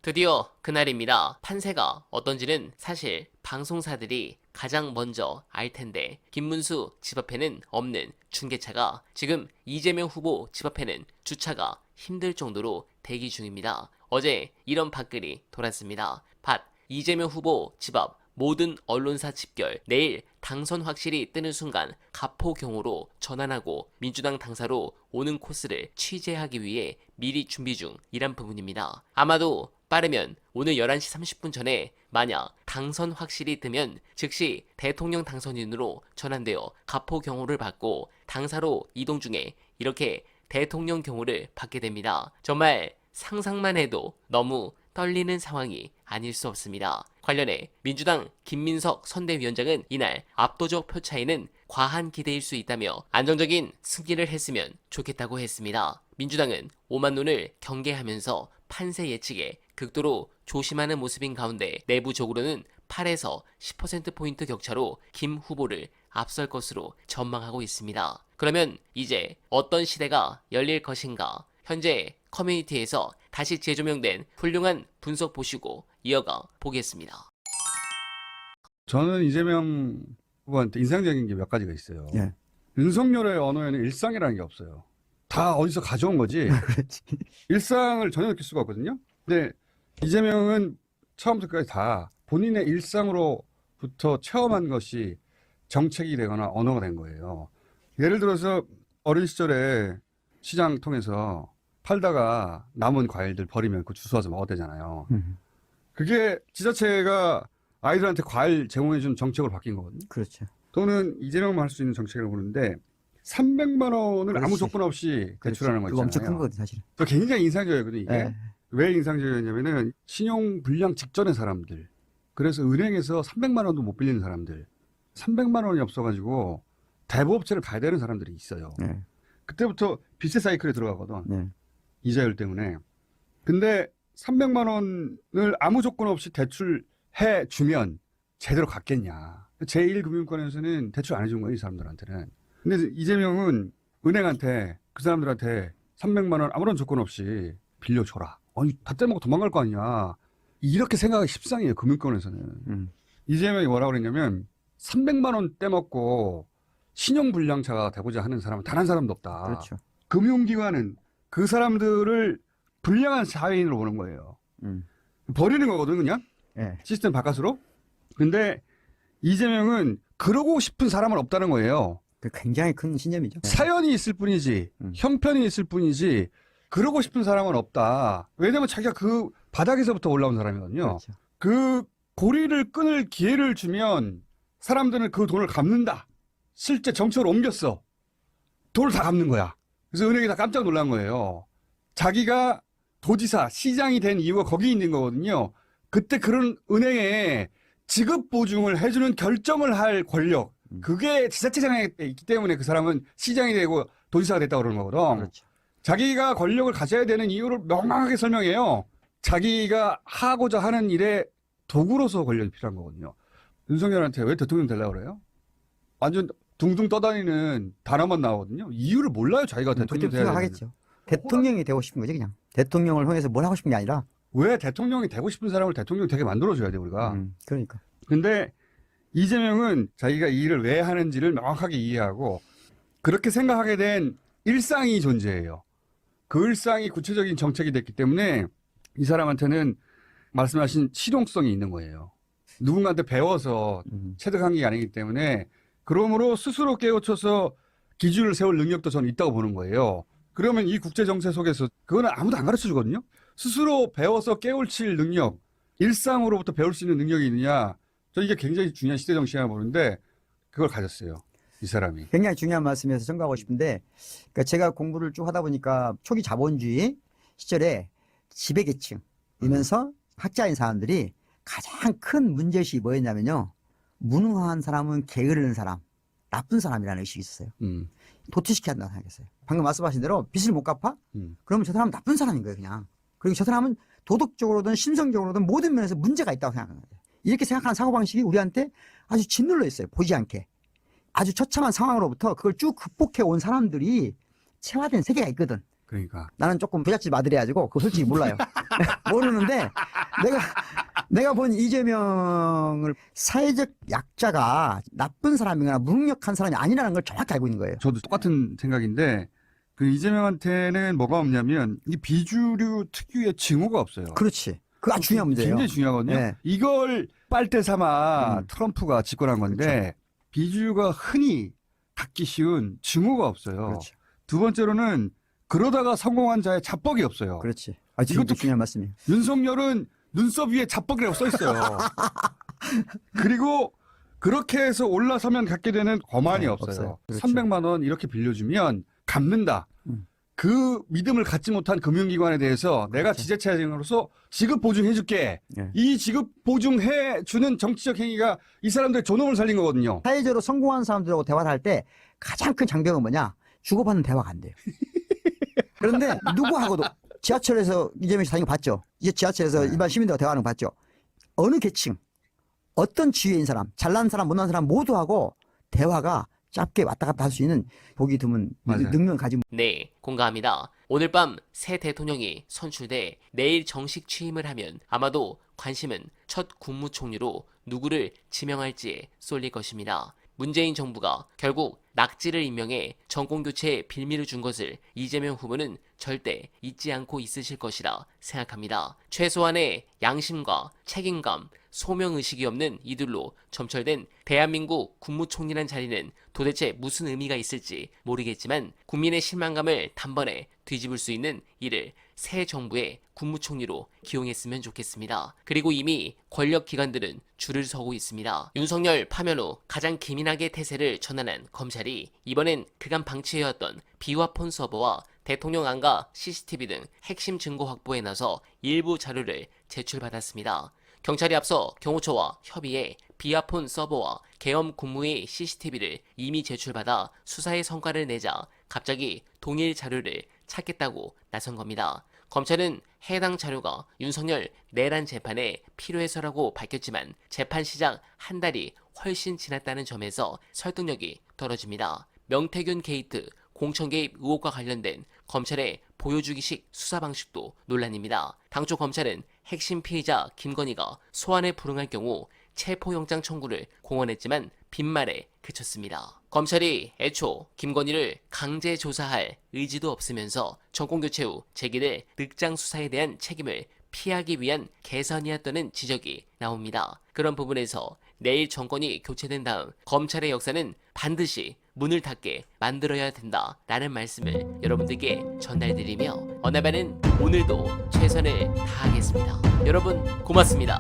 드디어 그날입니다. 판세가 어떤지는 사실 방송사들이 가장 먼저 알 텐데 김문수 집 앞에는 없는 중계차가 지금 이재명 후보 집 앞에는 주차가 힘들 정도로 대기 중입니다. 어제 이런 밖글이 돌았습니다. 이재명 후보 집 앞 모든 언론사 집결, 내일 당선 확실히 뜨는 순간 가포경호로 전환하고 민주당 당사로 오는 코스를 취재하기 위해 미리 준비 중이란 부분입니다. 아마도 빠르면 오늘 11시 30분 전에 만약 당선 확실히 뜨면 즉시 대통령 당선인으로 전환되어 가포경호를 받고 당사로 이동 중에 이렇게 대통령 경호를 받게 됩니다. 정말 상상만 해도 너무 떨리는 상황이 아닐 수 없습니다. 관련해 민주당 김민석 선대위원장은 이날 압도적 표 차이는 과한 기대일 수 있다며 안정적인 승리를 했으면 좋겠다고 했습니다. 민주당은 오만 눈을 경계하면서 판세 예측에 극도로 조심하는 모습인 가운데 내부적으로는 8에서 10%포인트 격차로 김 후보를 앞설 것으로 전망하고 있습니다. 그러면 이제 어떤 시대가 열릴 것인가? 현재 커뮤니티에서 다시 재조명된 훌륭한 분석 보시고 이어가 보겠습니다. 저는 이재명 후보한테 인상적인 게 몇 가지가 있어요. 예. 윤석열의 언어에는 일상이라는 게 없어요. 다 어디서 가져온 거지. 그렇지. 일상을 전혀 느낄 수가 없거든요. 근데 이재명은 처음부터 끝까지 다 본인의 일상으로부터 체험한 것이 정책이 되거나 언어가 된 거예요. 예를 들어서 어린 시절에 시장 통해서 팔다가 남은 과일들 버리면 그 주워서 먹어야 되잖아요. 그게 지자체가 아이들한테 과일 제공해 준 정책으로 바뀐 거거든요. 그렇죠. 또는 이재명만 할 수 있는 정책이라고 보는데 300만 원을 그렇지. 아무 조건 없이 대출하는 거 그거 있잖아요. 엄청 큰 거거든 사실. 저 굉장히 인상적이거든요. 이게. 예. 왜 인상적이었냐면은 신용 불량 직전의 사람들. 그래서 은행에서 300만 원도 못 빌리는 사람들. 300만 원이 없어가지고 대부업체를 가야 되는 사람들이 있어요. 네. 그때부터 빚의 사이클에 들어가거든. 네. 이자율 때문에. 근데 300만 원을 아무 조건 없이 대출해 주면 제대로 갚겠냐. 제1금융권에서는 대출 안 해준 거예요, 이 사람들한테는. 근데 이재명은 은행한테 그 사람들한테 300만 원 아무런 조건 없이 빌려줘라. 아니, 다 떼먹고 도망갈 거 아니야. 이렇게 생각하기 십상이에요, 금융권에서는. 이재명이 뭐라고 그랬냐면 300만 원 떼먹고 신용불량자가 되고자 하는 사람은 단 한 사람도 없다. 그렇죠. 금융기관은 그 사람들을 불량한 사회인으로 보는 거예요. 버리는 거거든, 그냥. 예. 시스템 바깥으로. 근데 이재명은 그러고 싶은 사람은 없다는 거예요. 그 굉장히 큰 신념이죠. 사연이 있을 뿐이지, 형편이 있을 뿐이지, 그러고 싶은 사람은 없다. 왜냐면 자기가 그 바닥에서부터 올라온 사람이거든요. 그렇죠. 그 고리를 끊을 기회를 주면 사람들은 그 돈을 갚는다. 실제 정책으로 옮겼어. 돈을 다 갚는 거야. 그래서 은행이 다 깜짝 놀란 거예요. 자기가 도지사, 시장이 된 이유가 거기 있는 거거든요. 그때 그런 은행에 지급 보증을 해주는 결정을 할 권력. 그게 지자체장에 있기 때문에 그 사람은 시장이 되고 도지사가 됐다고 그러는 거거든. 그렇죠. 자기가 권력을 가져야 되는 이유를 명확하게 설명해요. 자기가 하고자 하는 일에 도구로서 권력이 필요한 거거든요. 윤석열한테 왜 대통령 되려고 그래요? 완전 둥둥 떠다니는 단어만 나오거든요. 이유를 몰라요, 자기가 대통령 그때 돼야 생각하겠죠. 대통령이 되고 싶은 거지 그냥. 대통령을 통해서 뭘 하고 싶은 게 아니라. 왜 대통령이 되고 싶은 사람을 대통령 되게 만들어줘야 돼, 우리가. 그러니까. 근데 이재명은 자기가 이 일을 왜 하는지를 명확하게 이해하고 그렇게 생각하게 된 일상이 존재해요. 그 일상이 구체적인 정책이 됐기 때문에 이 사람한테는 말씀하신 실용성이 있는 거예요. 누군가한테 배워서 체득한 게 아니기 때문에 그러므로 스스로 깨우쳐서 기준을 세울 능력도 저는 있다고 보는 거예요. 그러면 이 국제정세 속에서 그거는 아무도 안 가르쳐 주거든요. 스스로 배워서 깨우칠 능력, 일상으로부터 배울 수 있는 능력이 있느냐. 저 이게 굉장히 중요한 시대 정신이라고 보는데 그걸 가졌어요. 이 사람이. 굉장히 중요한 말씀에서 생각하고 싶은데, 그러니까 제가 공부를 쭉 하다 보니까 초기 자본주의 시절에 지배계층이면서 학자인 사람들이 가장 큰 문제의식이 뭐였냐면요. 무능한 사람은 게으른 사람, 나쁜 사람이라는 의식이 있었어요. 도태시켜야 한다고 생각했어요. 방금 말씀하신 대로 빚을 못 갚아? 그러면 저 사람은 나쁜 사람인 거예요, 그냥. 그리고 저 사람은 도덕적으로든 심성적으로든 모든 면에서 문제가 있다고 생각하는 거예요. 이렇게 생각하는 사고방식이 우리한테 아주 짓눌러 있어요. 보지 않게. 아주 처참한 상황으로부터 그걸 쭉 극복해 온 사람들이 체화된 세계가 있거든. 그러니까. 나는 조금 부잣집 아들이어가지고 그거 솔직히 몰라요. 모르는데 내가 본 이재명을 사회적 약자가 나쁜 사람이거나 무능력한 사람이 아니라는 걸 정확히 알고 있는 거예요. 저도 똑같은 생각인데 그 이재명한테는 뭐가 없냐면 이 비주류 특유의 징후가 없어요. 그렇지. 그거 아주 중요한 문제예요. 굉장히 중요하거든요. 네. 이걸 빨대 삼아 트럼프가 집권한 건데 그렇죠. 비주류가 흔히 갖기 쉬운 징후가 없어요. 그렇죠. 두 번째로는 그러다가 성공한 자의 자뻑이 없어요. 그렇지. 아, 지금 이것도 중요한 말씀이에요. 윤석열은 눈썹 위에 자뻑이라고 써 있어요. 그리고 그렇게 해서 올라서면 갖게 되는 거만이 네, 없어요. 없어요. 그렇죠. 300만 원 이렇게 빌려주면 갚는다. 그 믿음을 갖지 못한 금융기관에 대해서 내가 그렇죠. 지자체장으로서 지급 보증해줄게. 네. 이 지급 보증해주는 정치적 행위가 이 사람들의 존엄을 살린 거거든요. 사회적으로 성공한 사람들하고 대화를 할 때 가장 큰 장벽은 뭐냐? 주고받는 대화가 안 돼요. 그런데 누구하고도 지하철에서 이재명 씨 다니는 거 봤죠? 이제 지하철에서 네. 일반 시민들과 대화하는 거 봤죠? 어느 계층, 어떤 지위인 사람, 잘난 사람, 못난 사람 모두하고 대화가 짧게 왔다 갔다 할 수 있는 보기 드문 맞아요. 능력을 가진 네, 공감합니다. 오늘 밤 새 대통령이 선출돼 내일 정식 취임을 하면 아마도 관심은 첫 국무총리로 누구를 지명할지에 쏠릴 것입니다. 문재인 정부가 결국 낙지를 임명해 정권교체에 빌미를 준 것을 이재명 후보는 절대 잊지 않고 있으실 것이라 생각합니다. 최소한의 양심과 책임감, 소명의식이 없는 이들로 점철된 대한민국 국무총리란 자리는 도대체 무슨 의미가 있을지 모르겠지만 국민의 실망감을 단번에 뒤집을 수 있는 이를 새 정부의 국무총리로 기용했으면 좋겠습니다. 그리고 이미 권력기관들은 줄을 서고 있습니다. 윤석열 파면 후 가장 기민하게 태세를 전환한 검찰이 이번엔 그간 방치해왔던 비화폰 서버와 대통령 안가 CCTV 등 핵심 증거 확보에 나서 일부 자료를 제출받았습니다. 경찰이 앞서 경호처와 협의해 비아폰 서버와 계엄 국무회의 CCTV를 이미 제출받아 수사의 성과를 내자 갑자기 동일 자료를 찾겠다고 나선 겁니다. 검찰은 해당 자료가 윤석열 내란 재판에 필요해서라고 밝혔지만 재판 시작 한 달이 훨씬 지났다는 점에서 설득력이 떨어집니다. 명태균 게이트 공천 개입 의혹과 관련된 검찰의 보여주기식 수사 방식도 논란입니다. 당초 검찰은 핵심 피의자 김건희가 소환에 불응할 경우 체포영장 청구를 공언했지만 빈말에 그쳤습니다. 검찰이 애초 김건희를 강제 조사할 의지도 없으면서 정권교체 후 제기될 늑장 수사에 대한 책임을 피하기 위한 개선이었다는 지적이 나옵니다. 그런 부분에서 내일 정권이 교체된 다음 검찰의 역사는 반드시 문을 닫게 만들어야 된다라는 말씀을 여러분들께 전달드리며 어나바는 오늘도 최선을 다하겠습니다. 여러분 고맙습니다.